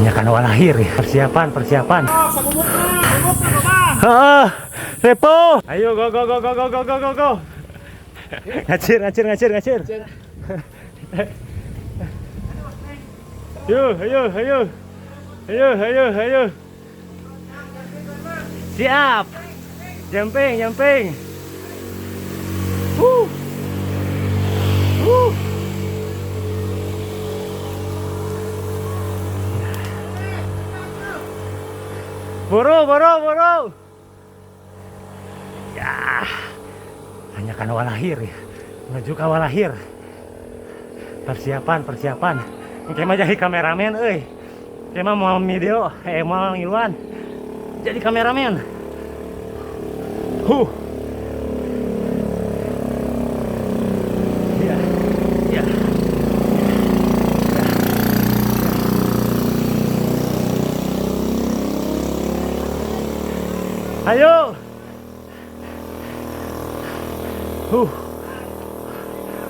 Tanyakan awal lahir ya. Persiapan. Repo. Ayo go. Ngacir. Ayo. Siap. Jumping. Buru. Ya. Tanyakan awal lahir ya. Menuju ke awal lahir. Persiapan. Oke mah jadi kameramen euy. Oke mah mau video, mau ngiluan. Jadi kameramen. Ya. Ayo.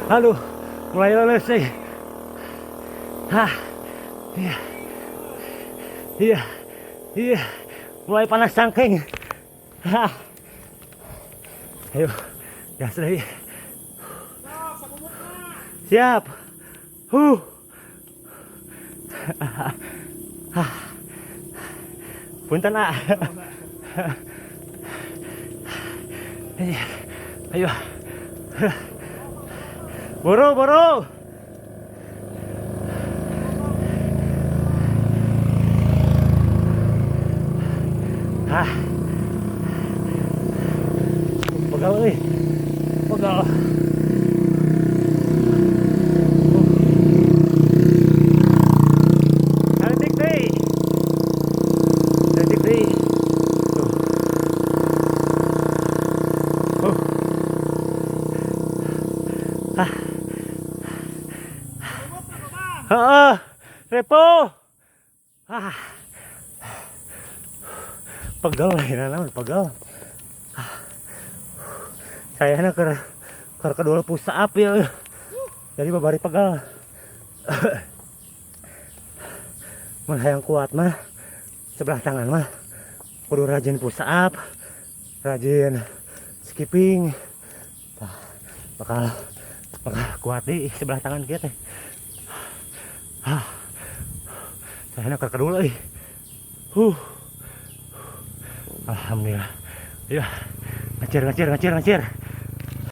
Aduh, mulai leles nih. Iya. Mulai panas cangking. Ayo, gas lagi. Siap. Punten ah. Ayo. Buru. Pegal. Detik deh. Repo. Pegal lah, pegal. Kayaknya ke kedua pusat api ya. Jadi babari pegal. Mun hayang kuat mah sebelah tangan mah kudu rajin push up, rajin skipping. Bakal kuat di sebelah tangan kita. Saya ke kedua lagi. Alhamdulillah. Ayo. Ngacir.